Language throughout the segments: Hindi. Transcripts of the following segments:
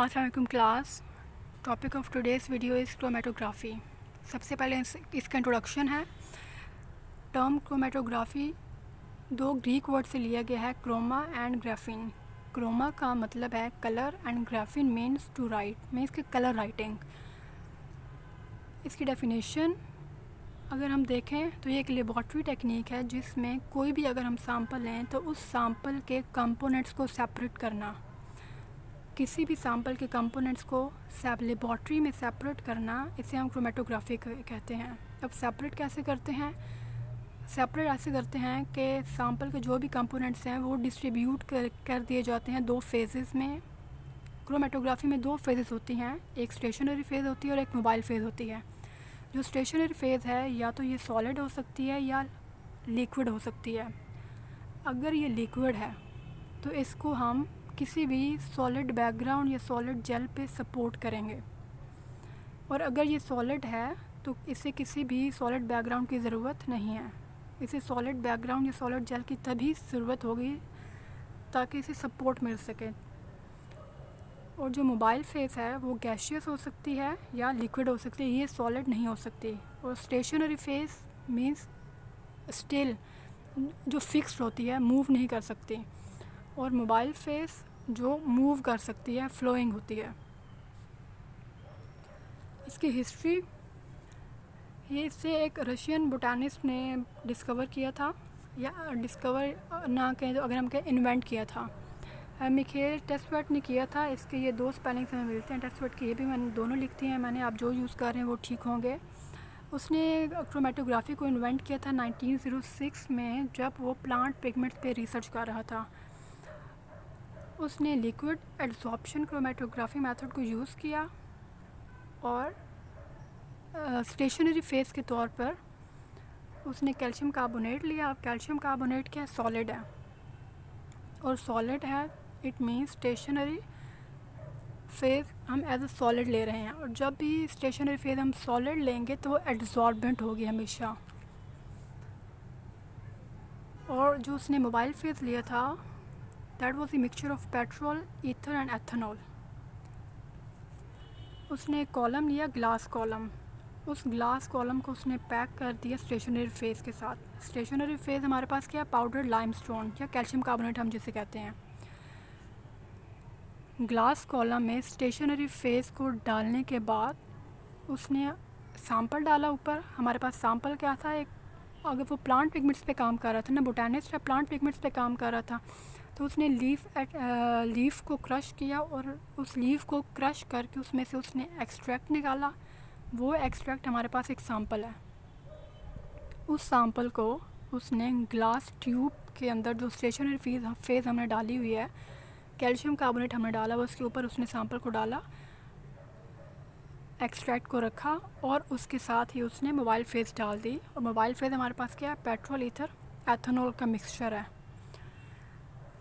अस्सलाम वालेकुम class. Topic of today's video is chromatography. सबसे पहले इसका इंट्रोडक्शन है। टर्म क्रोमेटोग्राफी दो ग्रीक वर्ड से लिया गया है, क्रोमा एंड ग्राफिन। क्रोमा का मतलब है colour and graphein means to write, means कि कलर राइटिंग। इसकी डेफिनेशन अगर हम देखें तो ये एक लेबॉर्ट्री टेक्निक है जिसमें कोई भी अगर हम सैंपल लें तो उस सैंपल के कंपोनेंट्स को सेपरेट करना, किसी भी सैंपल के कंपोनेंट्स को लेबॉर्ट्री में सेपरेट करना, इसे हम क्रोमेटोग्राफी कहते हैं। अब सेपरेट कैसे करते हैं? सेपरेट ऐसे करते हैं कि सैंपल के जो भी कंपोनेंट्स हैं वो डिस्ट्रीब्यूट कर दिए जाते हैं दो फेजेस में। क्रोमेटोग्राफी में दो फेजेस होती हैं, एक स्टेशनरी फेज़ होती है और एक मोबाइल फेज़ होती है। जो स्टेशनरी फेज़ है या तो ये सॉलिड हो सकती है या लिक्विड हो सकती है। अगर ये लिक्विड है तो इसको हम किसी भी सॉलिड बैकग्राउंड या सॉलिड जेल पे सपोर्ट करेंगे, और अगर ये सॉलिड है तो इसे किसी भी सॉलिड बैकग्राउंड की ज़रूरत नहीं है। इसे सॉलिड बैकग्राउंड या सॉलिड जेल की तभी ज़रूरत होगी ताकि इसे सपोर्ट मिल सके। और जो मोबाइल फेस है वो गैशियस हो सकती है या लिक्विड हो सकती है, ये सॉलिड नहीं हो सकती। और स्टेशनरी फेस मीन्स स्टिल, जो फिक्स्ड होती है, मूव नहीं कर सकती। और मोबाइल फेस जो मूव कर सकती है, फ्लोइंग होती है। इसकी हिस्ट्री, ये इसे एक रशियन बोटानिस्ट ने डिस्कवर किया था, या डिस्कवर ना कहें तो अगर हम कहें इन्वेंट किया था। मिखेल टेस्टवेट ने किया था। इसके ये दो स्पेलिंग्स हमें मिलते हैं टेस्टवेट के, ये भी मैंने दोनों लिखती हैं मैंने, आप जो यूज़ कर रहे हैं वो ठीक होंगे। उसने क्रोमेटोग्राफी को इन्वेंट किया था 1906 में, जब वो प्लांट पिगमेंट्स पे रिसर्च कर रहा था। उसने लिक्विड एड्सॉर्प्शन क्रोमेटोग्राफी मेथड को यूज़ किया और स्टेशनरी फेस के तौर पर उसने कैल्शियम कार्बोनेट लिया। अब कैल्शियम कार्बोनेट क्या है? सॉलिड है, और सॉलिड है इट मीन्स स्टेशनरी फेज़ हम एज अ सॉलिड ले रहे हैं। और जब भी स्टेशनरी फेज़ हम सॉलिड लेंगे तो वो एड्सॉर्बेंट होगी हमेशा। और जो उसने मोबाइल फेज़ लिया था that was the mixture of petrol, ether and ethanol. उसने एक कॉलम लिया, ग्लास कॉलम। उस ग्लास कॉलम को उसने पैक कर दिया स्टेशनरी फेज़ के साथ। स्टेशनरी फेज़ हमारे पास क्या है? पाउडर लाइमस्टोन या कैल्शियम कार्बोनेट हम जिसे कहते हैं। ग्लास कॉलम में स्टेशनरी फेज़ को डालने के बाद उसने सैंपल डाला ऊपर। हमारे पास सैंपल क्या था? एक, अगर वो प्लांट पिगमेंट्स पे काम कर रहा था ना, बोटानिस्ट है, प्लांट पिगमेंट्स पे काम कर रहा था, तो उसने लीफ को क्रश किया और उस लीफ को क्रश करके उसमें से उसने एक्सट्रैक्ट निकाला। वो एक्सट्रैक्ट हमारे पास एक सैंपल है। उस सैंपल को उसने ग्लास ट्यूब के अंदर, जो स्टेशनरी फेज़ हमने डाली हुई है, कैल्शियम कार्बोनेट हमने डाला, उसके ऊपर उसने सैंपल को डाला, एक्सट्रैक्ट को रखा, और उसके साथ ही उसने मोबाइल फेज़ डाल दी। और मोबाइल फेज़ हमारे पास क्या है? पेट्रोल, ईथर, एथेनॉल का मिक्सचर है।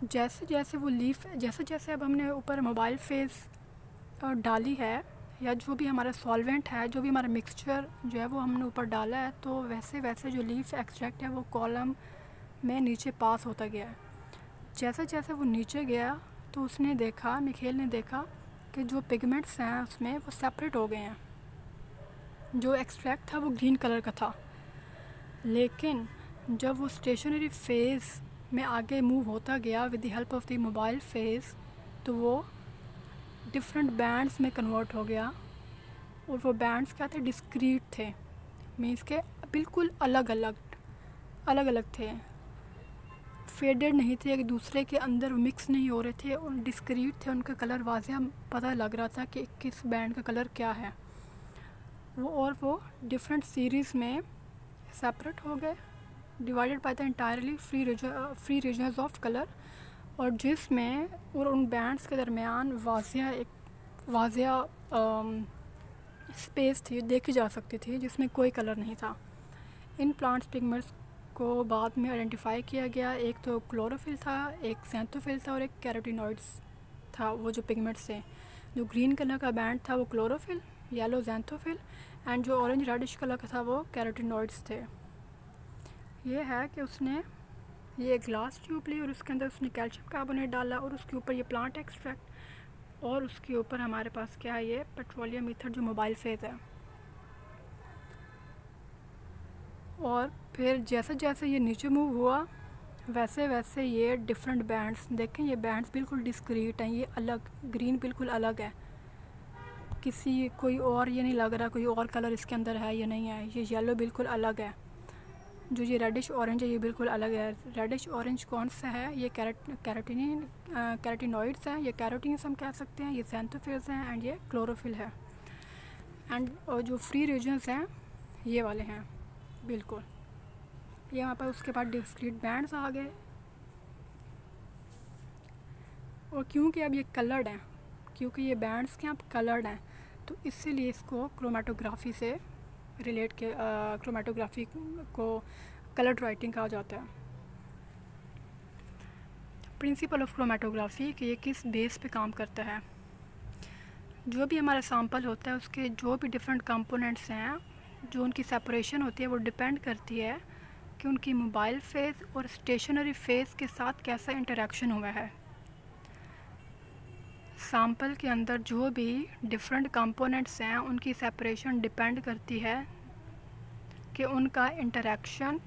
जैसे जैसे वो लीफ, जैसे जैसे अब हमने ऊपर मोबाइल फेज़ डाली है, या जो भी हमारा सॉल्वेंट है, जो भी हमारा मिक्सचर जो है वो हमने ऊपर डाला है, तो वैसे वैसे जो लीफ एक्सट्रैक्ट है वो कॉलम में नीचे पास होता गया है। जैसे जैसे वो नीचे गया तो उसने देखा, मिखेल ने देखा कि जो पिगमेंट्स हैं उसमें वो सेपरेट हो गए हैं। जो एक्सट्रैक्ट था वो ग्रीन कलर का था, लेकिन जब वो स्टेशनरी फेज़ में आगे मूव होता गया with the help of the mobile phase, तो वो डिफरेंट बैंड्स में कन्वर्ट हो गया। और वो बैंड्स क्या थे? डिस्क्रीट थे, मीन्स के बिल्कुल अलग अलग थे, फेडेड नहीं थे, एक दूसरे के अंदर मिक्स नहीं हो रहे थे, और डिस्क्रीट थे। उनका कलर वाज़ेह पता लग रहा था कि किस बैंड का कलर क्या है वो। और वो डिफरेंट सीरीज़ में सेपरेट हो गए, divided by the entirely free regions of colour, और जिसमें और उन बैंड्स के दरमियान वाज़ेह स्पेस थी, देखी जा सकती थी, जिसमें कोई कलर नहीं था। इन प्लांट्स पिगमेंट्स को बाद में आइडेंटिफाई किया गया। एक तो क्लोरोफिल था, एक ज़ैंथोफिल था, और एक कैरोटीनॉइड्स था। वो जो पिगमेंट्स थे, जो ग्रीन कलर का बैंड था वो क्लोरोफिल, येलो ज़ैंथोफिल, एंड जो ऑरेंज रेडिश कलर का था वो कैरोटीनॉइड्स थे। ये है कि उसने ये ग्लास ट्यूब ली और उसके अंदर उसने कैल्शियम कार्बोनेट डाला, और उसके ऊपर ये प्लांट एक्सट्रैक्ट और उसके ऊपर हमारे पास क्या है, ये पेट्रोलियम ईथर जो मोबाइल फेज़ है। और फिर जैसे जैसे ये नीचे मूव हुआ वैसे वैसे ये डिफरेंट बैंड्स, देखें ये बैंड्स बिल्कुल डिस्क्रीट हैं, ये अलग, ग्रीन बिल्कुल अलग है, किसी कोई और ये नहीं लग रहा कोई और कलर इसके अंदर है या नहीं है। ये येलो बिल्कुल अलग है, जो ये रेडिश ऑरेंज है ये बिल्कुल अलग है। रेडिश ऑरेंज कौन सा है, ये कैरोटीनॉइड्स हैं, ये कैरोटीन्स हम कह सकते हैं, ये xanthophyls हैं एंड ये क्लोरोफिल है। एंड जो फ्री रीजन्स हैं ये वाले हैं बिल्कुल। ये यहाँ पर उसके बाद डिस्क्रीट बैंड्स आ गए, और क्योंकि अब ये कलर्ड हैं, क्योंकि ये बैंड्स के अब कलर्ड हैं, तो इसीलिए इसको क्रोमेटोग्राफी से रिलेट के क्रोमेटोग्राफी को कलर्ड राइटिंग कहा जाता है। प्रिंसिपल ऑफ क्रोमेटोग्राफी कि ये किस बेस पे काम करता है। जो भी हमारा सैंपल होता है उसके जो भी डिफरेंट कंपोनेंट्स हैं, जो उनकी सेपरेशन होती है वो डिपेंड करती है कि उनकी मोबाइल फेज़ और स्टेशनरी फेज़ के साथ कैसा इंटरेक्शन हुआ है। सैंपल के अंदर जो भी डिफरेंट कंपोनेंट्स हैं उनकी सेपरेशन डिपेंड करती है कि उनका इंटरेक्शन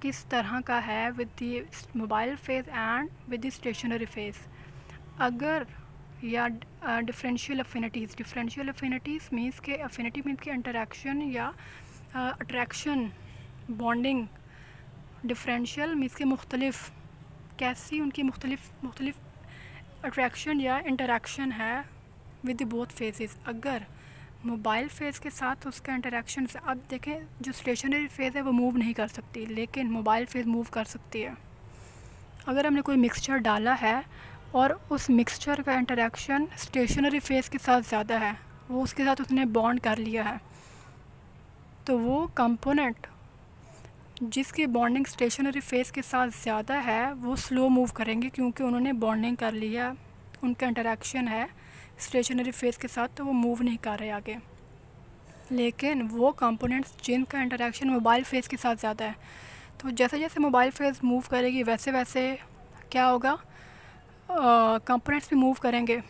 किस तरह का है with the mobile phase and with the stationary phase. अगर या डिफरेंशियल अफिनिटीज़ मीन्स के अफिनिटी मीन्स के इंटरेक्शन या अट्रैक्शन बॉन्डिंग, डिफरेंशियल मीन्स के मुख्तलिफ, कैसी उनकी मुख्तलिफ अट्रैक्शन या इंटरेक्शन है विद बोथ फेजेस। अगर मोबाइल फेज़ के साथ उसका इंटरेक्शन, अब देखें जो स्टेशनरी फेज़ है वो मूव नहीं कर सकती, लेकिन मोबाइल फेज़ मूव कर सकती है। अगर हमने कोई मिक्सचर डाला है और उस मिक्सचर का इंटरेक्शन स्टेशनरी फेज़ के साथ ज़्यादा है, वो उसके साथ उसने बॉन्ड कर लिया है, तो वो कंपोनेंट जिसकी बॉन्डिंग स्टेशनरी फेज़ के साथ ज़्यादा है वो स्लो मूव करेंगे, क्योंकि उन्होंने बॉन्डिंग कर लिया, उनका इंटरेक्शन है स्टेशनरी फेज़ के साथ, तो वो मूव नहीं कर रहे आगे। लेकिन वो कंपोनेंट्स जिनका इंटरेक्शन मोबाइल फेज़ के साथ ज़्यादा है, तो जैसे जैसे मोबाइल फेज़ मूव करेगी वैसे वैसे क्या होगा, कंपोनेंट्स भी मूव करेंगे।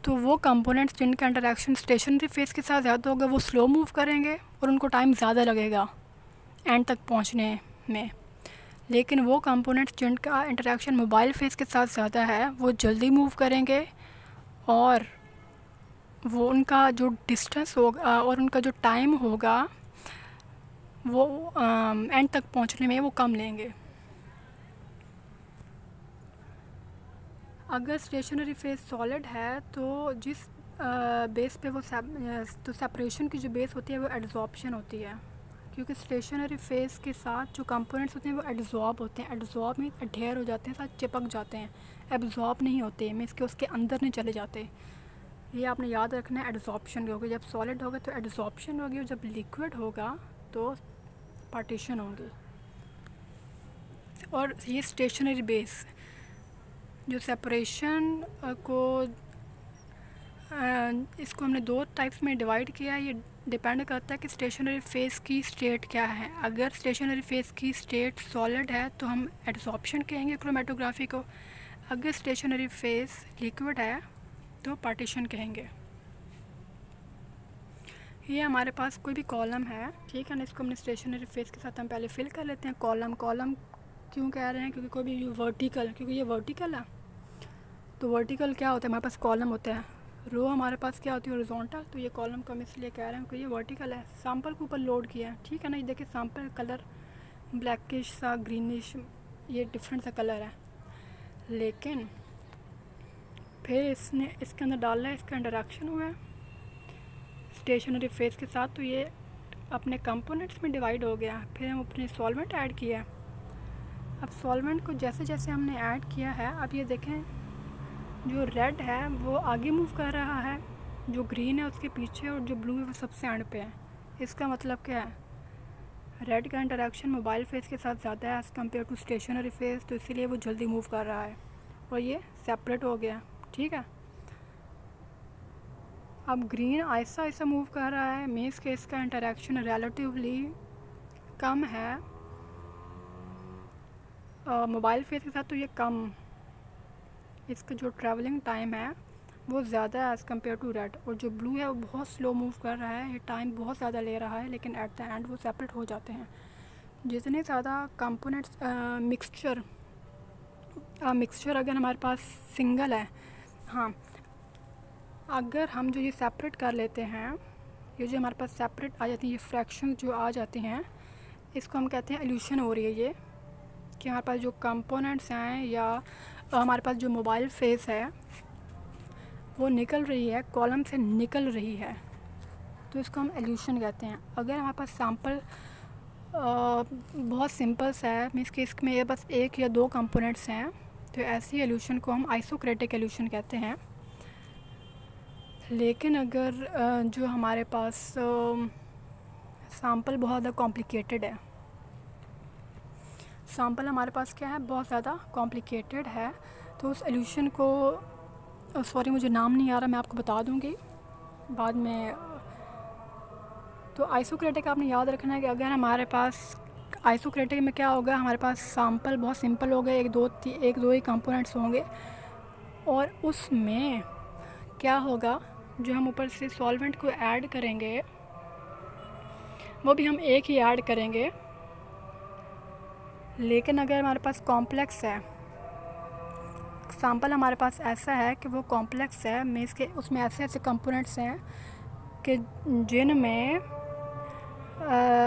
तो वो कंपोनेंट्स जिनका इंटरेक्शन स्टेशनरी फेज़ के साथ ज़्यादा होगा वो स्लो मूव करेंगे और उनको टाइम ज़्यादा लगेगा एंड तक पहुंचने में। लेकिन वो कंपोनेंट्स जिनका इंटरेक्शन मोबाइल फेज़ के साथ ज़्यादा है वो जल्दी मूव करेंगे, और वो उनका जो डिस्टेंस होगा और उनका जो टाइम होगा वो एंड तक पहुंचने में वो कम लेंगे। अगर स्टेशनरी फेज़ सॉलिड है तो जिस बेस पे वो तो सेपरेशन की जो बेस होती है वो एड्जॉर्प्शन होती है, क्योंकि स्टेशनरी फेज़ के साथ जो कंपोनेंट्स होते हैं वो एड्जॉर्ब होते हैं। एड्जॉर्ब मीन्स अडेयर हो जाते हैं, साथ चिपक जाते हैं। एब्जॉर्ब नहीं होते मीन्स कि उसके अंदर नहीं चले जाते। ये आपने याद रखना है, एड्जॉर्प्शन होगी। जब सॉलिड होगा तो एड्जॉर्प्शन होगी, और जब लिक्विड होगा तो पार्टीशन होंगी। और ये स्टेशनरी बेस जो सेपरेशन को इसको हमने दो टाइप्स में डिवाइड किया है। ये डिपेंड करता है कि स्टेशनरी फेज़ की स्टेट क्या है। अगर स्टेशनरी फेज़ की स्टेट सॉलिड है तो हम एड्जॉर्प्शन कहेंगे क्रोमेटोग्राफी को। अगर स्टेशनरी फेज़ लिक्विड है तो पार्टीशन कहेंगे। ये हमारे पास कोई भी कॉलम है, ठीक है ना, इसको हमने स्टेशनरी फेज़ के साथ हम पहले फिल कर लेते हैं। कॉलम क्यों कह रहे हैं, क्योंकि कोई भी वर्टिकल, क्योंकि ये वर्टिकल है तो वर्टिकल क्या होता है, हमारे पास कॉलम होता है। रो हमारे पास क्या होती है, हॉरिजॉन्टल, तो ये कॉलम को हम इसलिए कह रहे हैं कि ये वर्टिकल है। सैंपल के ऊपर लोड किया है, ठीक है ना। ये देखिए सैंपल कलर ब्लैकिश सा, ग्रीनिश, ये डिफरेंट सा कलर है, लेकिन फिर इसने इसके अंदर डाला है, इसका इंटरेक्शन हुआ है स्टेशनरी फेज़ के साथ, तो ये अपने कंपोनेंट्स में डिवाइड हो गया। फिर हम अपने सॉल्वेंट ऐड किया। अब सॉल्वेंट को जैसे जैसे हमने ऐड किया है, अब ये देखें जो रेड है वो आगे मूव कर रहा है, जो ग्रीन है उसके पीछे, और जो ब्लू है वो सबसे एंड पे है। इसका मतलब क्या है, रेड का इंटरेक्शन मोबाइल फेज़ के साथ ज़्यादा है as compare to stationary phase, तो इसीलिए वो जल्दी मूव कर रहा है और ये सेपरेट हो गया, ठीक है। अब ग्रीन ऐसा ऐसा मूव कर रहा है, मीन्स के इसका इंटरेक्शन रिलेटिवली कम है मोबाइल फेज़ के साथ, तो ये कम इसका जो ट्रैवलिंग टाइम है वो ज़्यादा है एज़ कम्पेयर टू रेड, और जो ब्लू है वो बहुत स्लो मूव कर रहा है, ये टाइम बहुत ज़्यादा ले रहा है, लेकिन एट द एंड वो सेपरेट हो जाते हैं। जितने ज़्यादा कंपोनेंट्स मिक्सचर अगर हमारे पास सिंगल है, हाँ, अगर हम जो ये सेपरेट कर लेते हैं, ये जो हमारे पास सेपरेट आ जाती है, ये फ्रैक्शन जो आ जाते हैं, इसको हम कहते हैं इल्यूशन हो रही है ये, कि हमारे पास जो कंपोनेंट्स हैं या हमारे पास जो मोबाइल फेस है वो निकल रही है, कॉलम से निकल रही है, तो इसको हम इल्यूशन कहते हैं। अगर हमारे पास सैम्पल बहुत सिंपल सा है, मीन्स कि इसमें ये बस एक या दो कंपोनेंट्स हैं, तो ऐसी इल्यूशन को हम आइसोक्रेटिक इल्यूशन कहते हैं। लेकिन अगर जो हमारे पास सैम्पल बहुत ज़्यादा कॉम्प्लिकेटेड है, सैम्पल हमारे पास क्या है, बहुत ज़्यादा कॉम्प्लिकेटेड है, तो उस इल्यूशन को सॉरी मुझे नाम नहीं आ रहा, मैं आपको बता दूंगी बाद में। तो आइसोक्रेटिक आपने याद रखना है कि अगर हमारे पास आइसोक्रेटिक में क्या होगा, हमारे पास सैम्पल बहुत सिंपल हो गए, एक दो ही कंपोनेंट्स होंगे, और उसमें क्या होगा, जो हम ऊपर से सॉल्वेंट को ऐड करेंगे वो भी हम एक ही ऐड करेंगे। लेकिन अगर हमारे पास कॉम्प्लेक्स है, सैम्पल हमारे पास ऐसा है कि वो कॉम्प्लेक्स है, मीन्स के उसमें ऐसे ऐसे कंपोनेंट्स हैं कि जिनमें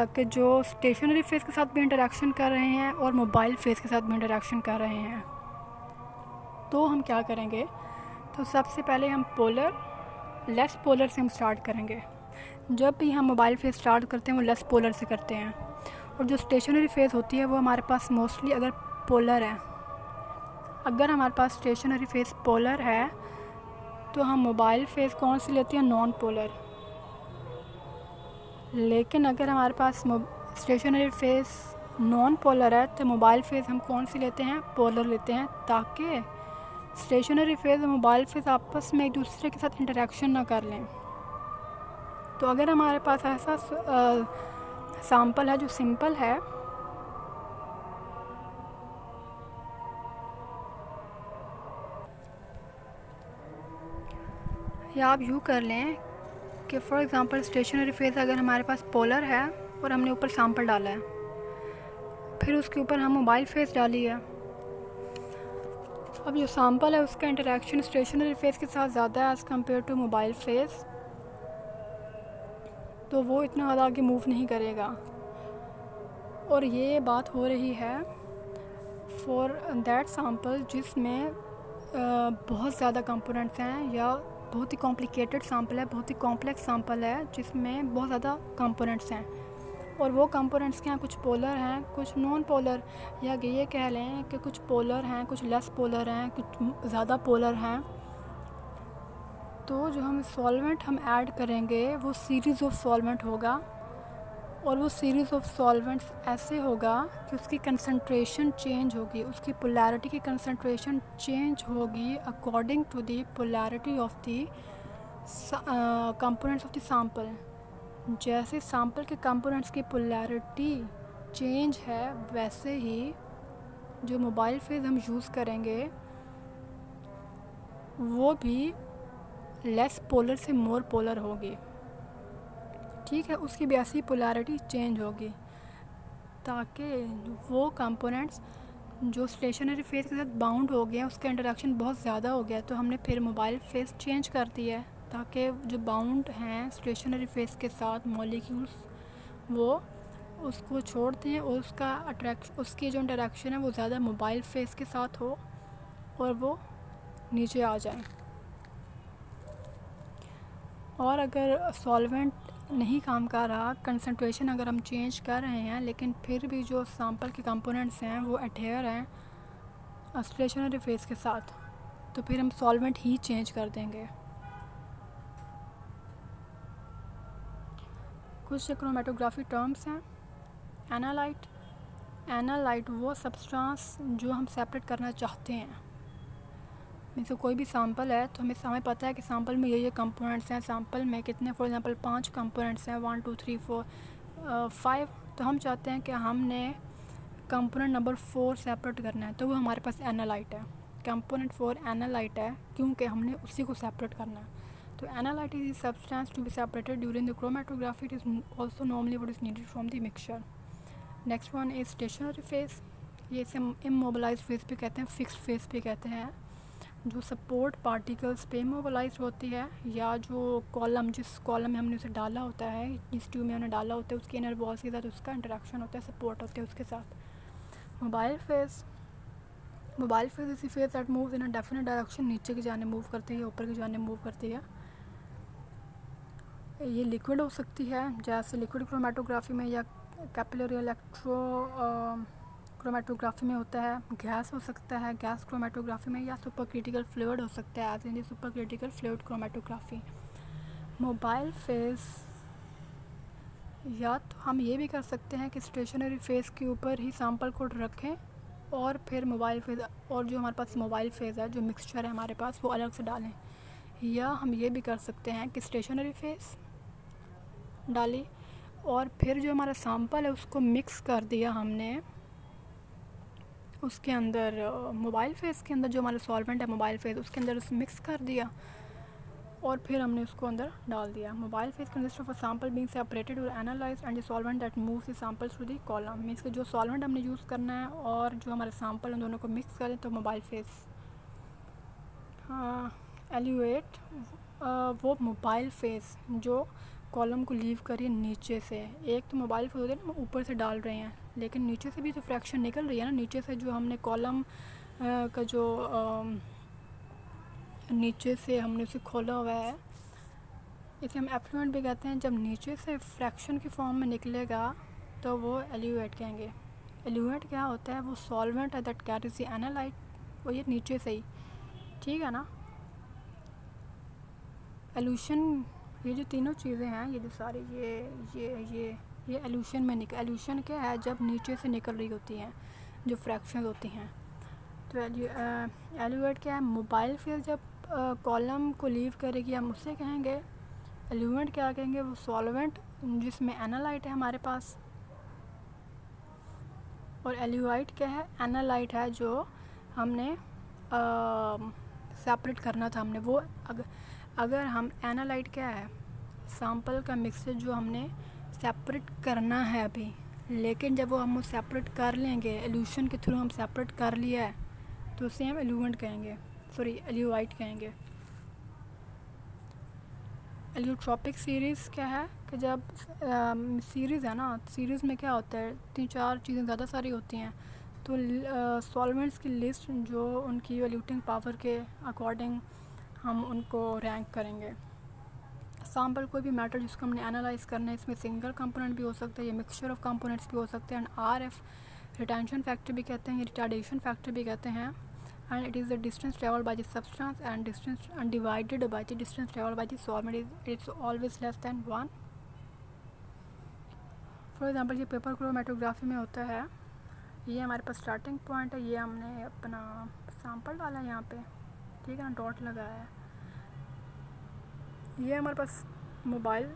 कि जो स्टेशनरी फेस के साथ भी इंटरेक्शन कर रहे हैं और मोबाइल फेस के साथ भी इंटरेक्शन कर रहे हैं, तो हम क्या करेंगे, तो सबसे पहले हम लेस पोलर से हम स्टार्ट करेंगे। जब भी हम मोबाइल फेस स्टार्ट करते हैं वो लेस पोलर से करते हैं, और जो स्टेशनरी फेस होती है वो हमारे पास मोस्टली अगर पोलर है, अगर हमारे पास स्टेशनरी फेस पोलर है तो हम मोबाइल फेस कौन सी लेते हैं, नॉन पोलर। लेकिन अगर हमारे पास स्टेशनरी फेस नॉन पोलर है तो मोबाइल फेस हम कौन सी लेते हैं, पोलर लेते हैं, ताकि स्टेशनरी फेस और मोबाइल फेस आपस में एक दूसरे के साथ इंटरेक्शन ना कर लें। तो अगर हमारे पास ऐसा सैम्पल है जो सिंपल है, या आप यूँ कर लें कि फॉर एग्ज़ाम्पल स्टेशनरी फेस अगर हमारे पास पोलर है और हमने ऊपर सैम्पल डाला है, फिर उसके ऊपर हम मोबाइल फेस डाली है, अब जो सैम्पल है उसका इंटरेक्शन स्टेशनरी फेस के साथ ज़्यादा है as compare to mobile phase, तो वो इतना ज़्यादा आगे मूव नहीं करेगा। और ये बात हो रही है फॉर दैट सैम्पल जिसमें बहुत ज़्यादा कंपोनेंट्स हैं, या बहुत ही कॉम्प्लिकेटेड सैम्पल है, बहुत ही कॉम्प्लेक्स सैम्पल है जिसमें बहुत ज़्यादा कंपोनेंट्स हैं, और वो कंपोनेंट्स के यहाँ कुछ पोलर हैं, कुछ नॉन पोलर, या ये कह लें कि कुछ पोलर हैं, कुछ लेस पोलर हैं, कुछ ज़्यादा पोलर हैं। तो जो हम सॉल्वेंट हम ऐड करेंगे वो सीरीज़ ऑफ सॉल्वेंट होगा, और वो सीरीज़ ऑफ सॉल्वेंट्स ऐसे होगा कि उसकी कंसंट्रेशन चेंज होगी, उसकी पोलैरिटी की कंसंट्रेशन चेंज होगी according to the polarity of the components of the sample. जैसे सैम्पल के कंपोनेंट्स की पोलैरिटी चेंज है, वैसे ही जो मोबाइल फेस हम यूज़ करेंगे वो भी लेस पोलर से मोर पोलर होगी, ठीक है, उसकी भी ऐसी पोलैरिटी चेंज होगी, ताकि वो कंपोनेंट्स जो स्टेशनरी फेस के साथ बाउंड हो गए हैं उसका इंटरेक्शन बहुत ज़्यादा हो गया, तो हमने फिर मोबाइल फेस चेंज कर दिया है, ताकि जो बाउंड हैं स्टेशनरी फेस के साथ मॉलिक्यूल्स वो उसको छोड़ते हैं, और उसकी जो इंटरेक्शन है वो ज़्यादा मोबाइल फेस के साथ हो और वो नीचे आ जाए। और अगर सॉल्वेंट नहीं काम कर रहा, कंसंट्रेशन अगर हम चेंज कर रहे हैं, लेकिन फिर भी जो सैम्पल के कंपोनेंट्स हैं वो अटेयर हैं स्टेशनरी फेस के साथ, तो फिर हम सॉल्वेंट ही चेंज कर देंगे। कुछ क्रोमेटोग्राफी टर्म्स हैं। एनालाइट वो सब्सटेंस जो हम सेपरेट करना चाहते हैं, मीन्स कोई भी सैम्पल है तो हमें पता है कि सैम्पल में ये कंपोनेंट्स हैं, सैम्पल में कितने, फॉर एग्जांपल 5 कंपोनेंट्स हैं, 1 2 3 4 5, तो हम चाहते हैं कि हमने कंपोनेंट नंबर 4 सेपरेट करना है, तो वो हमारे पास एनालाइट है। कंपोनेंट फॉर एनालाइट है, क्योंकि हमने उसी को सेपरेट करना है। तो analyte is substance to be separated during the chromatography, it is also normally what is needed from the mixture. Next one is stationary phase, ये इसे इमोबलाइज फेस भी कहते हैं, फिक्स्ड फेस भी कहते हैं, जो सपोर्ट पार्टिकल्स पे इमोबलाइज होती है, या जो कॉलम, जिस कॉलम में हमने उसे डाला होता है, जिस ट्यूब में हमने डाला होता है, उसके इनर वॉल्स के साथ उसका इंटरेक्शन होता है, सपोर्ट होते हैं उसके साथ। मोबाइल फेस इसी face that moves in a definite direction, नीचे की जाने मूव करती है, ऊपर की जाने मूव करती है। ये लिक्विड हो सकती है, जैसे लिक्विड क्रोमेटोग्राफी में या कैपिलरी इलेक्ट्रो क्रोमेटोग्राफी में होता है। गैस हो सकता है गैस क्रोमेटोग्राफी में, या सुपर क्रिटिकल फ्लूइड हो सकता है as in the super critical fluid chromatography. Mobile phase, या तो हम ये भी कर सकते हैं कि स्टेशनरी फेस के ऊपर ही सैम्पल को रखें और फिर मोबाइल फेस, और जो हमारे पास मोबाइल फेस है, जो मिक्सचर है हमारे पास, वो अलग से डालें। या हम ये भी कर सकते हैं कि स्टेशनरी फेस डाली और फिर जो हमारा सैम्पल है उसको मिक्स कर दिया हमने उसके अंदर, मोबाइल फेस के अंदर जो हमारा सॉल्वेंट है मोबाइल फेस, उसके अंदर उसे मिक्स कर दिया और फिर हमने उसको अंदर डाल दिया। Mobile phase consist of a sample being separated और analysed and the solvent that moves the sample through the column, means कि जो सॉल्वेंट हमने यूज़ करना है और जो हमारे सैम्पल उन दोनों को मिक्स करें तो मोबाइल फेस। एल्यूएट, वो मोबाइल फेस जो कॉलम को लीव करिए नीचे से। एक तो मोबाइल फेस होता है ना, हम ऊपर से डाल रहे हैं, लेकिन नीचे से भी तो फ्रैक्शन निकल रही है ना, नीचे से जो हमने कॉलम का जो नीचे से हमने उसे खोला हुआ है, इसे हम एफ्लुएंट भी कहते हैं। जब नीचे से फ्रैक्शन की फॉर्म में निकलेगा तो वो एल्यूएट कहेंगे। एल्यूएट क्या होता है, वो सॉल्वेंट है दैट कैरीज द एनालाइट, वो ये नीचे से ही, ठीक है ना। एल्यूशन, ये जो तीनों चीज़ें हैं, ये जो सारी ये एल्यूशन में एल्यूशन क्या है, जब नीचे से निकल रही होती हैं जो फ्रैक्शन होती हैं। तो एल्यूएट क्या है, मोबाइल फेस जब कॉलम को लीव करेगी हम उसे कहेंगे। एल्यूएंट क्या कहेंगे, वो सॉल्वेंट जिसमें एनालाइट है हमारे पास। और एल्यूआइट क्या है, एनालाइट है जो हमने सेपरेट करना था हमने, वो अगर हम एनालाइट क्या है, सैम्पल का मिक्सचर जो हमने सेपरेट करना है अभी, लेकिन जब वो हम सेपरेट कर लेंगे, एल्यूशन के थ्रू हम सेपरेट कर लिया है, तो उसे हम एल्यूएंट कहेंगे, सॉरी एल्यूआइट कहेंगे। एल्यूट्रॉपिक सीरीज़ क्या है कि जब सीरीज़ है ना, सीरीज़ में क्या होता है, 3-4 चीज़ें ज़्यादा सारी होती हैं, तो सॉल्वेंट्स की लिस्ट जो उनकी एल्यूटिंग पावर के अकॉर्डिंग हम उनको रैंक करेंगे। सैम्पल कोई भी मैटर जिसको हमने एनालाइज करना है, इसमें सिंगल कंपोनेंट भी हो सकता है, ये मिक्सचर ऑफ कंपोनेंट्स भी हो सकते हैं। एंड RF रिटेंशन फैक्टर भी कहते हैं, ये रिटार्डेशन फैक्टर भी कहते हैं। And it is the distance travelled by the substance and distance divided by the distance travelled by the solvent, it's always less than 1। For example ये पेपर क्रोमेटोग्राफी में होता है, ये हमारे पास स्टार्टिंग पॉइंट है, ये हमने अपना सैम्पल डाला है यहाँ पे, ठीक है ना, डॉट लगाया है, ये हमारे पास मोबाइल,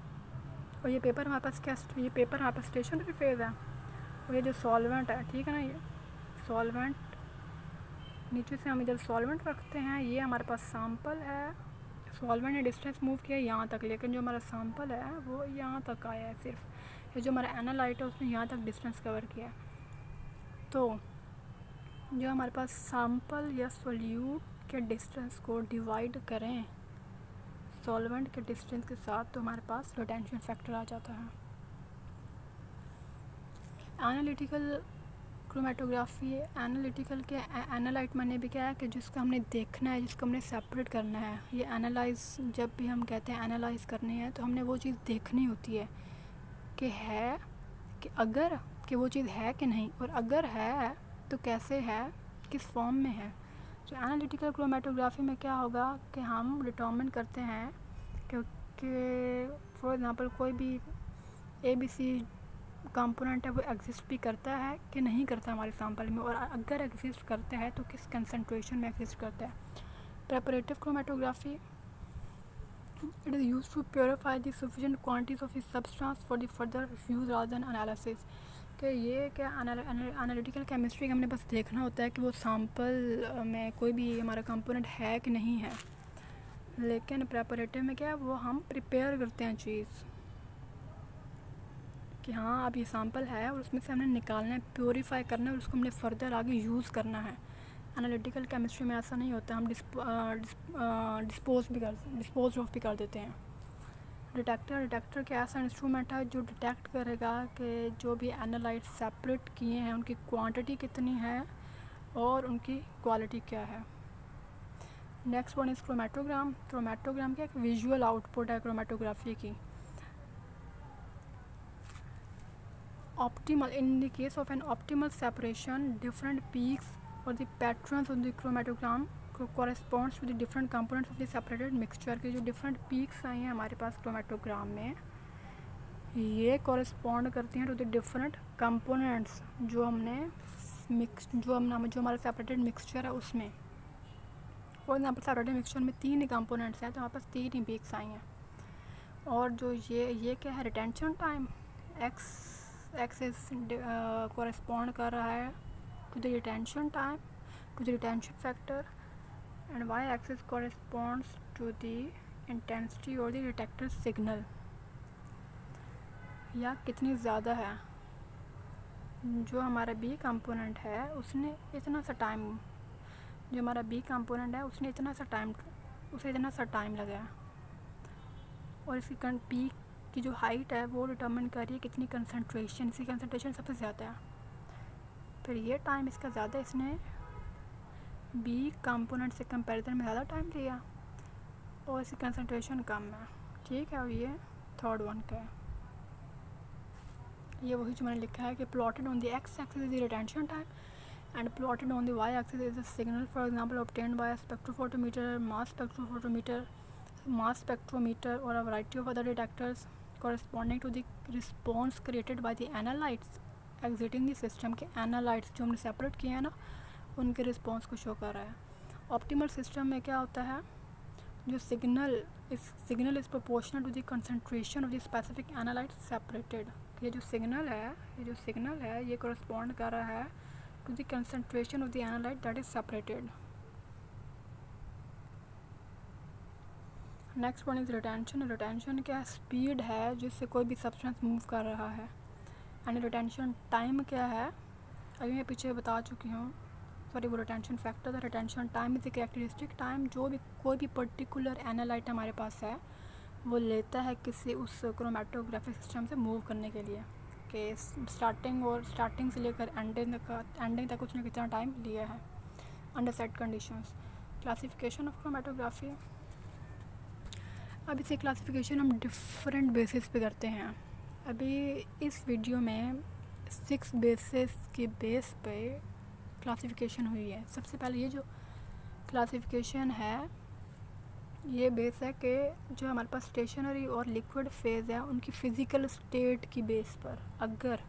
और ये पेपर हमारे पास क्या, ये पेपर हमारे पास स्टेशनरी फेज है, और ये जो सॉल्वेंट है, ठीक है ना, ये सॉल्वेंट नीचे से हम इधर सॉल्वेंट रखते हैं, ये हमारे पास सैम्पल है। सॉल्वेंट ने डिस्टेंस मूव किया यहाँ तक, लेकिन जो हमारा सैम्पल है वो यहाँ तक आया है सिर्फ। ये जो हमारा एनालाइट है उसने यहाँ तक डिस्टेंस कवर किया है। तो जो हमारे पास सैम्पल या सोल्यूट के डिस्टेंस को डिवाइड करें सॉल्वेंट के डिस्टेंस के साथ, तो हमारे पास रिटेंशन फैक्टर आ जाता है। एनालिटिकल क्रोमेटोग्राफी, एनालिटिकल के एनालाइट माने भी क्या है कि जिसको हमने देखना है, जिसको हमने सेपरेट करना है। ये एनालाइज, जब भी हम कहते हैं एनालाइज करनी है, तो हमने वो चीज़ देखनी होती है कि है कि अगर कि वो चीज़ है कि नहीं, और अगर है तो कैसे है, किस फॉर्म में है। तो एनालिटिकल क्रोमेटोग्राफी में क्या होगा कि हम डिटरमिन करते हैं क्योंकि फॉर एग्ज़ाम्पल कोई भी ABC कंपोनेंट है वो एग्जिस्ट भी करता है कि नहीं करता हमारे सैम्पल में, और अगर एग्जिस्ट करता है तो किस कंसंट्रेशन में एग्जिस्ट करता है। Preparative chromatography, it is used to purify the sufficient quantities of the substance for the further use rather than analysis, कि ये क्या एनालिटिकल केमिस्ट्री का हमने बस देखना होता है कि वो सैम्पल में कोई भी हमारा कंपोनेंट है कि नहीं है, लेकिन प्रेपरेटिव में क्या है, वो हम प्रिपेयर करते हैं चीज़ कि हाँ अब ये सैम्पल है और उसमें से हमने निकालना है, प्योरीफाई करना है और उसको हमने फर्दर आगे यूज़ करना है। एनालिटिकल केमिस्ट्री में ऐसा नहीं होता, हम डिस्पोज ऑफ भी कर देते हैं। डिटेक्टर क्या ऐसा इंस्ट्रूमेंट है जो डिटेक्ट करेगा कि जो भी एनालाइट सेपरेट किए हैं उनकी क्वांटिटी कितनी है और उनकी क्वालिटी क्या है। Next one is chromatogram. Chromatogram क्या एक विजुअल आउटपुट है क्रोमेटोग्राफी की। Optimal, in the case of an optimal separation, different peaks और the patterns of the chromatogram corresponds to the different components of the separated mixture। के जो different peaks आई हैं हमारे पास क्रोमेटोग्राम में, ये correspond करती हैं to the different components जो हमने जो हमारा separated mixture है उसमें। फॉर एग्जाम्पल separated mixture में 3 components हैं तो हमारे पास 3 ही peaks आई हैं। और जो ये क्या है, retention time, x is correspond कर रहा है to the retention time, to the retention factor, and y-axis corresponds to the intensity or the detector signal, या कितनी ज़्यादा है जो हमारा बी कंपोनेंट है उसने इतना सा टाइम, जो हमारा बी कंपोनेंट है उसने इतना सा टाइम लगाया, और इसकी पी की जो हाइट है वो डिटरमिन कर रही है कितनी कंसंट्रेशन, इसकी कंसंट्रेशन सबसे ज़्यादा है, फिर ये टाइम इसका ज़्यादा, इसने बी कंपोनेंट से कंपैरिजन में ज़्यादा टाइम लिया और इसकी कंसंट्रेशन कम है। ठीक है, और ये थर्ड वन का है, ये वही जो मैंने लिखा है कि plotted on the x axis is the retention time and plotted on the y axis is the signal, for example obtained by spectrophotometer, mass spectrometer or a variety of other detectors corresponding to the response created by the analytes exiting the system के एनालाइट्स जो हमने सेपरेट किए हैं ना उनके रिस्पॉन्स को शो कर रहा है। ऑप्टिमल सिस्टम में क्या होता है, जो signal is proportional to the concentration of the specific analyte separated. ये जो सिग्नल है ये कॉरेस्पॉन्ड कर रहा है to the concentration of the analyte that is separated. Next one is retention. Retention क्या स्पीड है जिससे कोई भी सब्सटेंस मूव कर रहा है, एंड रिटेंशन टाइम क्या है, अभी मैं पीछे बता चुकी हूँ, सॉरी वो रिटेंशन फैक्टर था। Retention time is the characteristic time जो भी कोई भी पर्टिकुलर एनालाइट हमारे पास है वो लेता है किसी उस क्रोमेटोग्राफिक सिस्टम से मूव करने के लिए, कि स्टार्टिंग से लेकर एंडिंग तक उसने कितना टाइम लिया है under set conditions. Classification of chromatography, अब इसे क्लासिफिकेशन हम डिफरेंट बेसिस पे करते हैं। अभी इस वीडियो में 6 बेसिस की बेस पे क्लासिफिकेशन हुई है। सबसे पहले ये जो क्लासिफिकेशन है ये बेस है कि जो हमारे पास स्टेशनरी और लिक्विड फेज़ है उनकी फ़िज़िकल स्टेट की बेस पर अगर,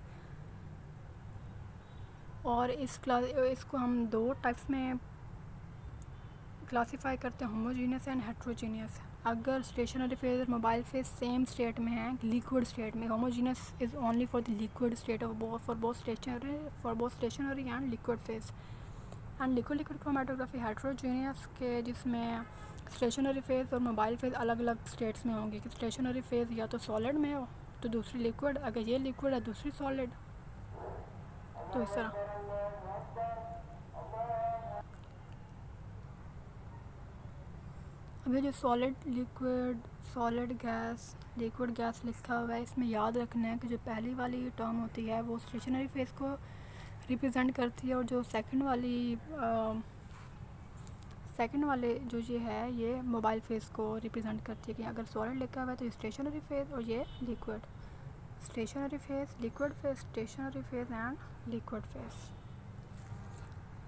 और इसको हम 2 टाइप्स में क्लासीफाई करते हैं, होमोजीनियस एंड हेट्रोजीनियस। अगर स्टेशनरी फेज और मोबाइल फेज सेम स्टेट में है, लिक्विड स्टेट में, homogeneous is only for the liquid state for both stationary and liquid phase. And liquid chromatography heterogeneous के जिसमें स्टेशनरी फेज और मोबाइल फेज अलग अलग स्टेट्स में होंगे, कि स्टेशनरी फेज या तो सॉलिड में हो तो दूसरी लिक्विड, अगर ये लिक्विड है दूसरी सॉलिड, तो इस तरह। अभी जो सॉलिड गैस लिक्विड गैस लिखा हुआ है, इसमें याद रखना है कि जो पहली वाली टर्म होती है वो स्टेशनरी फेज को रिप्रेजेंट करती है, और जो सेकंड वाले जो ये है ये मोबाइल फेज को रिप्रेजेंट करती है। कि अगर सॉलिड लिखा हुआ है तो स्टेशनरी फेज और ये liquid, stationary phase, liquid phase, stationary phase and liquid phase.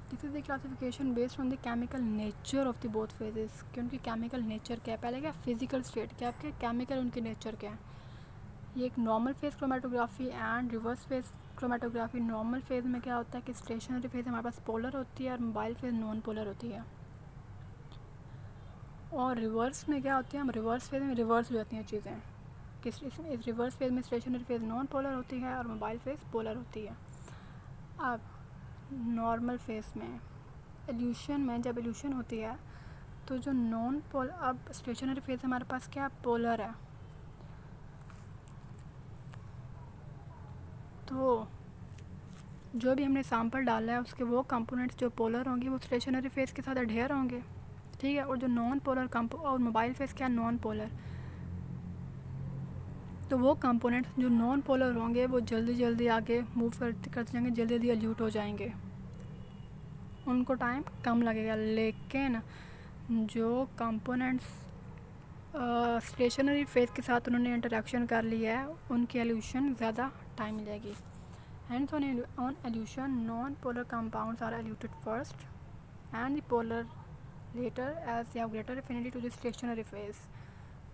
This is the classification based on the chemical nature of the both phases, कि उनकी केमिकल नेचर क्या है। पहले क्या फिजिकल स्टेट क्या है, केमिकल उनके नेचर क्या है। ये एक normal phase chromatography and reverse phase chromatography. Normal phase में क्या होता है कि स्टेशनरी फेज हमारे पास पोलर होती है और मोबाइल फेज नॉन पोलर होती है। और रिवर्स में क्या होती है, हम रिवर्स फेज में रिवर्स हो जाती हैं चीज़ें, कि इस रिवर्स फेज में स्टेशनरी फेज नॉन पोलर होती है और मोबाइल फेज पोलर होती है। अब नॉर्मल फेज में एल्यूशन में जब एल्यूशन होती है तो जो नॉन पोलर, अब स्टेशनरी फेज हमारे पास क्या पोलर है, तो जो भी हमने सैंपल डाला है उसके वो कंपोनेंट्स जो पोलर होंगे वो स्टेशनरी फेज के साथ अडेयर होंगे, ठीक है। और जो नॉन पोलर और मोबाइल फेज क्या नॉन पोलर, तो वो कंपोनेंट्स जो नॉन पोलर होंगे वो जल्दी जल्दी आगे मूव करते जाएंगे, जल्दी जल्दी एल्यूट हो जाएंगे, उनको टाइम कम लगेगा। लेकिन जो कंपोनेंट्स स्टेशनरी फेज के साथ उन्होंने इंटरेक्शन कर लिया है उनकी एल्यूशन ज़्यादा टाइम मिलेगी। Hence on elution, non-polar compounds are eluted first and the polar later as they have greater affinity to the stationary phase।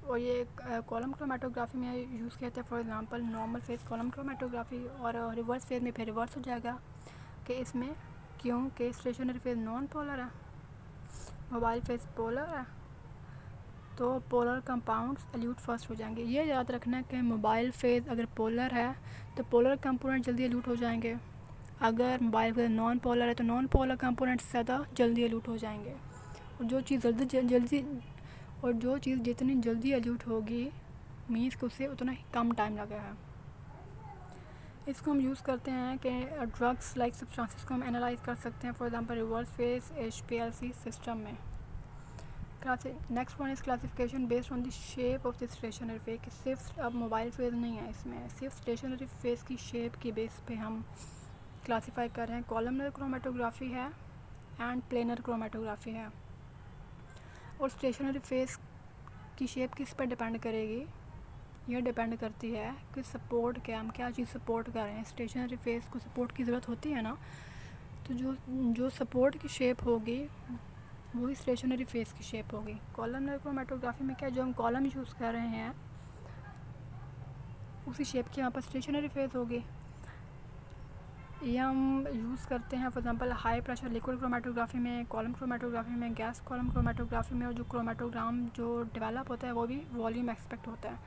और ये कॉलम क्रोमेटोग्राफी में यूज़ किया जाता है। For example normal phase column chromatography, और रिवर्स फेज में फिर रिवर्स हो जाएगा कि इसमें क्योंकि स्टेशनरी फेज नॉन पोलर है, मोबाइल फेज पोलर है, तो पोलर कंपाउंड्स एल्यूट फर्स्ट हो जाएंगे। ये याद रखना है कि मोबाइल फेज अगर पोलर है तो पोलर कंपोनेंट जल्दी एल्यूट हो जाएंगे, अगर मोबाइल फेज नॉन पोलर है तो नॉन पोलर कंपोनेंट्स ज़्यादा जल्दी एल्यूट हो जाएंगे। और जो चीज़ जितनी जल्दी एल्यूट होगी मीन्स कि उससे उतना ही कम टाइम लगा है। इसको हम यूज़ करते हैं कि ड्रग्स लाइक सब्सटेंसेस को हम एनालाइज कर सकते हैं, for example reverse phase HPLC system में। Next one is classification based on the shape of the stationary phase, कि सिर्फ अब मोबाइल फेज नहीं है इसमें, सिर्फ स्टेशनरी फेज की शेप की बेस पे हम क्लासीफाई कर रहे हैं। कॉलमनर क्रोमेटोग्राफी है एंड प्लेनर क्रोमेटोग्राफी है। और स्टेशनरी फेज की शेप किस पर डिपेंड करेगी, यह डिपेंड करती है कि सपोर्ट क्या, हम क्या चीज़ सपोर्ट कर रहे हैं। स्टेशनरी फेज को सपोर्ट की ज़रूरत होती है ना, तो जो सपोर्ट की शेप होगी वही स्टेशनरी फेज की शेप होगी। कॉलमनर क्रोमेटोग्राफी में क्या, जो हम कॉलम यूज़ कर रहे हैं उसी शेप की यहाँ पर स्टेशनरी फेज होगी। ये हम यूज़ करते हैं for example high pressure liquid chromatography में, कॉलम क्रोमेटोग्राफी में, गैस कॉलम क्रोमेटोग्राफी में। और जो क्रोमेटोग्राम जो डेवलप होता है वो भी वॉल्यूम एक्सपेक्ट होता है,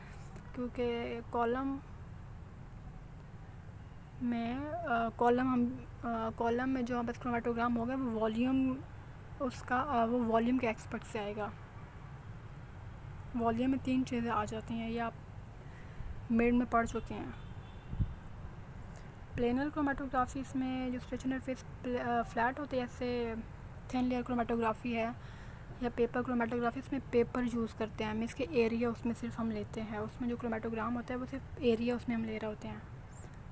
क्योंकि कॉलम में जो बस क्रोमेटोग्राम होगा वो वॉल्यूम वो वॉल्यूम के एक्सपेक्ट से आएगा। वॉल्यूम में 3 चीज़ें आ जाती हैं, ये आप मिड में पढ़ चुके हैं। प्लेनर क्रोमेटोग्राफी, इसमें जो स्टेशनरी फेज फ्लैट होती है, जैसे थिन लेयर क्रोमेटोग्राफी है या पेपर क्रोमेटोग्राफी, इसमें पेपर यूज़ करते हैं, मीन्स के एरिया उसमें सिर्फ हम लेते हैं, उसमें जो क्रोमेटोग्राम होता है वो सिर्फ एरिया उसमें हम ले रहे होते हैं।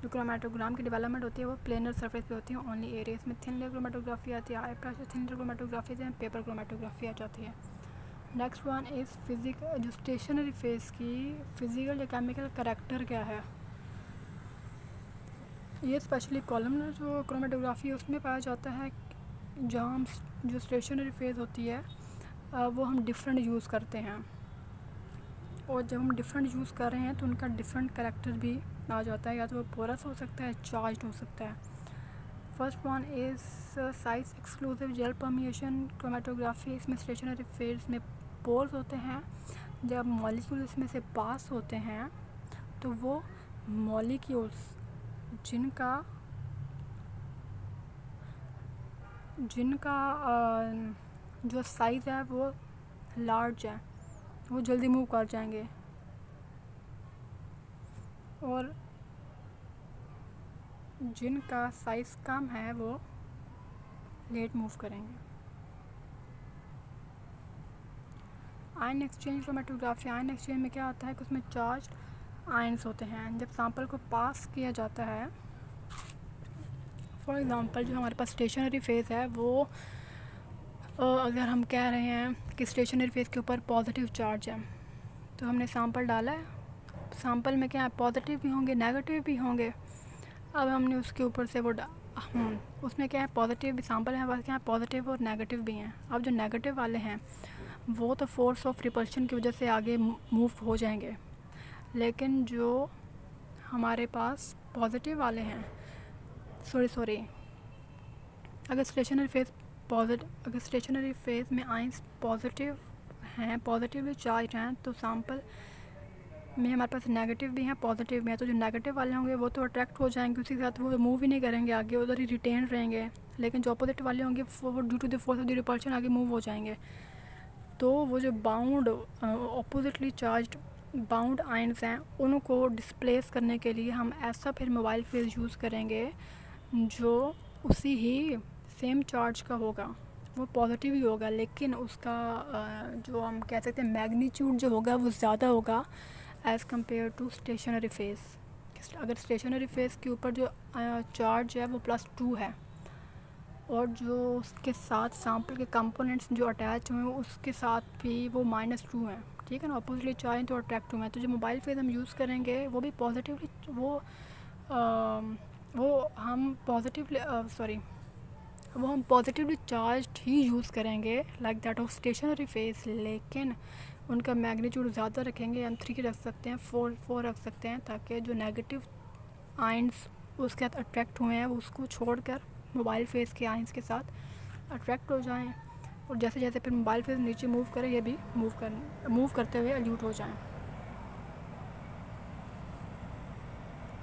जो क्रोमेटोग्राम की डेवलपमेंट होती है वो प्लेनर सरफेस पे होती है, ओनली एरिया। इसमें थिन लेयर क्रोमेटोग्राफी आती है, high pressure thin layer chromatography से पेपर क्रोमेटोग्राफी आ जाती है। नेक्स्ट वन इज़ फिजिकल, जो स्टेशनरी फेज की फिजिकल या केमिकल करैक्टर क्या है। ये स्पेशली कॉलमनर जो क्रोमेटोग्राफी है उसमें पाया जाता है, जहाँ हम जो स्टेशनरी फेज होती है वो हम डिफरेंट यूज़ करते हैं, और जब हम डिफरेंट यूज़ कर रहे हैं तो उनका डिफरेंट करैक्टर भी आ जाता है, या तो वो पोरस हो सकता है, चार्ज्ड हो सकता है। First one is size exclusive gel permeation chromatography. इसमें स्टेशनरी फेज में पोर्स होते हैं, जब मॉलिक्यूल इसमें से पास होते हैं तो वो मॉलिक्यूल्स जिनका जो साइज़ है वो लार्ज है वो जल्दी मूव कर जाएंगे, और जिनका साइज़ कम है वो लेट मूव करेंगे। Ion exchange chromatography, ion exchange में क्या होता है कि उसमें चार्ज आयन्स होते हैं। जब सैंपल को पास किया जाता है, फॉर एग्ज़ाम्पल जो हमारे पास स्टेशनरी फेज है वो अगर हम कह रहे हैं कि स्टेशनरी फेज के ऊपर पॉजिटिव चार्ज है, तो हमने सैंपल डाला है, सैंपल में क्या है पॉजिटिव भी होंगे नेगेटिव भी होंगे। अब हमने उसके ऊपर से वो उसमें क्या है पॉजिटिव भी सैंपल है, बस क्या है पॉजिटिव और नेगेटिव भी हैं। अब जो नेगेटिव वाले हैं वो तो फोर्स ऑफ रिपल्शन की वजह से आगे मूव हो जाएंगे, लेकिन जो हमारे पास पॉजिटिव वाले हैं अगर स्टेशनरी फेज में आयंस पॉजिटिव हैं, पॉजिटिवली चार्ज हैं, तो सैंपल में हमारे पास नेगेटिव भी हैं, पॉजिटिव भी हैं। तो जो नेगेटिव वाले होंगे वो तो अट्रैक्ट हो जाएंगे, उसी के साथ वो मूव ही नहीं करेंगे आगे, उधर ही रिटेन रहेंगे। लेकिन जो अपोजिट वाले होंगे वो due to the force of the repulsion आगे मूव हो जाएंगे। तो वो जो bound oppositely charged bound ions हैं उनको डिस्प्लेस करने के लिए हम ऐसा फिर मोबाइल फेज यूज़ करेंगे जो उसी ही सेम चार्ज का होगा, वो पॉजिटिव ही होगा, लेकिन उसका जो हम कह सकते हैं मैग्नीट्यूड जो होगा वो ज़्यादा होगा as compare to stationary phase. अगर स्टेशनरी फेस के ऊपर जो चार्ज है वो +2 है और जो उसके साथ सैम्पल के कंपोनेंट्स जो अटैच हुए हैं उसके साथ भी वो -2 हैं, ठीक है ना, अपोजिटली चार्ज तो अट्रैक्ट हुए हैं। तो जो मोबाइल फेस हम यूज़ करेंगे वो भी पॉजिटिवली वो हम पॉजिटिवली चार्ज्ड ही यूज़ करेंगे like that of stationary phase, लेकिन उनका मैग्नीट्यूड ज़्यादा रखेंगे। हम 3 रख सकते हैं, 4 रख सकते हैं, ताकि जो नेगेटिव आयंस उसके साथ अट्रैक्ट हुए हैं उसको छोड़कर मोबाइल फेस के आयंस के साथ अट्रैक्ट हो जाएं, और जैसे जैसे फिर मोबाइल फेस नीचे मूव करे ये भी मूव करते हुए एल्यूट हो जाएं।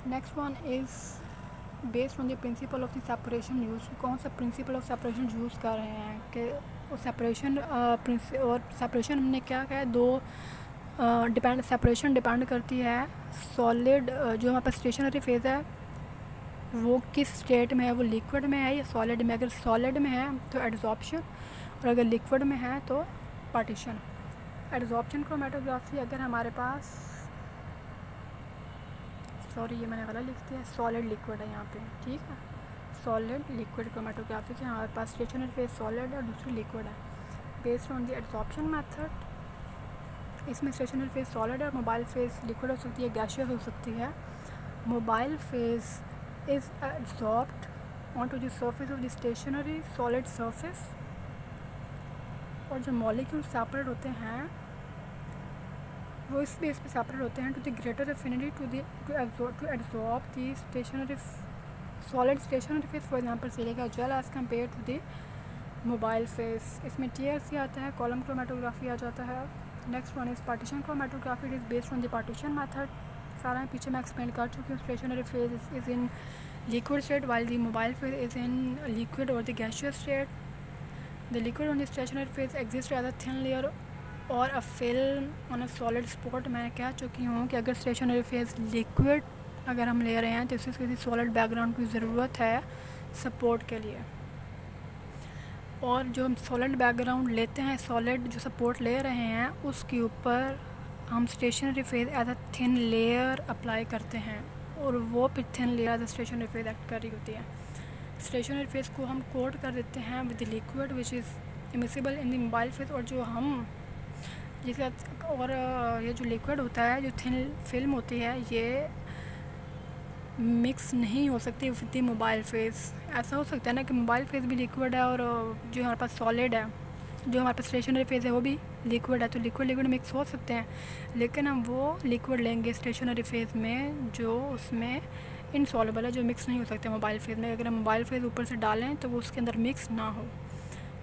Next one is based on the principle of the separation use. कौन सा प्रिंसिपल ऑफ सेपरेशन यूज़ कर रहे हैं कि सेपरेशन और सेपरेशन हमने क्या कहा है, दो सेपरेशन डिपेंड करती है सॉलिड जो हमारे पास स्टेशनरी फेज़ है वो किस स्टेट में है, वो लिक्विड में है या सॉलिड में। अगर सॉलिड में है तो एडजॉर्प्शन, और अगर लिक्विड में है तो पार्टीशन। एडजॉर्प्शन क्रोमेटोग्राफी अगर हमारे पास ये मैंने गलत लिख दिया, सॉलिड लिक्विड है यहाँ पे, ठीक है, सॉलिड लिक्विड क्रोमेटोग्राफी के हमारे पास स्टेशनरी फेज सॉलिड और दूसरी लिक्विड है। Based on the adsorption method इसमें स्टेशनरी फेज सॉलिड और मोबाइल फेज लिक्विड हो सकती है, गैसियस हो सकती है। Mobile phase is absorbed on to the surface of the stationary solid surface, और जो मॉलिक्यूल सेपरेट होते हैं वो इस बेस पे सेपरेट होते हैं to the greater affinity to absorb the stationary solid stationary phase. For example silica gel as compare to the mobile phase. इसमें TLC आता है, कॉलम क्रोमेटोग्राफी आ जाता है। Next one is partition chromatography, it is based on the partition method. सारा पीछे मैं एक्सप्लेन कर चुकी हूँ। Stationary phase is in liquid state while the mobile phase is in liquid और the gaseous state. The liquid on the stationary phase exist as a thin layer or a film on a solid spot. मैंने कह चुकी हूँ कि अगर स्टेशनरी फेज लिक्विड अगर हम ले रहे हैं तो इससे किसी सॉलिड बैकग्राउंड की ज़रूरत है सपोर्ट के लिए, और जो हम सॉलिड बैकग्राउंड लेते हैं, सॉलिड जो सपोर्ट ले रहे हैं उसके ऊपर हम stationary phase as a thin layer apply करते हैं, और वो फिर thin layer as a stationary phase act कर रही होती है। स्टेशनरी फेज को हम कोट कर देते हैं with liquid which is immiscible in the mobile phase, और जो हम जिसका और ये जो लिक्विड होता है, जो थिन फिल्म होती है, ये मिक्स नहीं हो सकती विद द मोबाइल फेस। ऐसा हो सकता है ना कि मोबाइल फेस भी लिक्विड है और जो हमारे पास सॉलिड है, जो हमारे पास स्टेशनरी फेस है वो भी लिक्विड है, तो लिक्विड मिक्स हो सकते हैं, लेकिन हम वो लिक्विड लेंगे स्टेशनरी फेस में जो उसमें इनसॉल्युबल है, जो मिक्स नहीं हो सकते मोबाइल फेस में। अगर हम मोबाइल फेस ऊपर से डालें तो वो उसके अंदर मिक्स ना हो।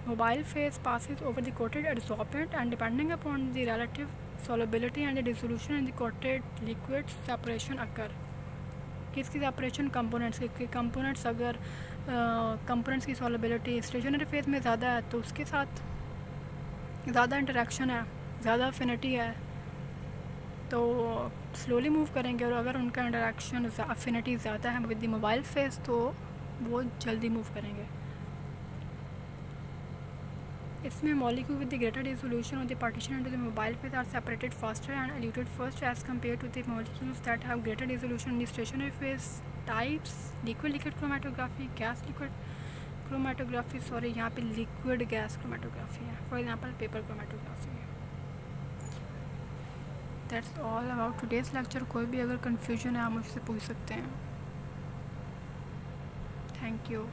Mobile phase passes over the coated adsorbent and depending upon the relative solubility and the dissolution in the coated liquid separation occur। किसकी सेपरेशन? कंपोनेंट्स की। कंपोनेंट्स अगर कंपोनेंट्स की सॉलिबिलिटी स्टेशनरी फेज में ज़्यादा है तो उसके साथ ज़्यादा इंटरेक्शन है, ज़्यादा अफिनिटी है, तो स्लोली मूव करेंगे, और अगर उनका इंटरेक्शन अफिनिटी ज़्यादा है विद द मोबाइल फेज तो वो जल्दी मूव करेंगे। इसमें molecule with the greater dissolution of the partition into the mobile phase are separated faster and eluted first as compare to the molecules that have greater dissolution in the stationary phase. Types liquid chromatography, gas liquid chromatography, यहाँ पे लिक्विड गैस क्रोमेटोग्राफी है, for example paper chromatography. That's all about today's lecture. कोई भी अगर कन्फ्यूजन है आप मुझसे पूछ सकते हैं। Thank you.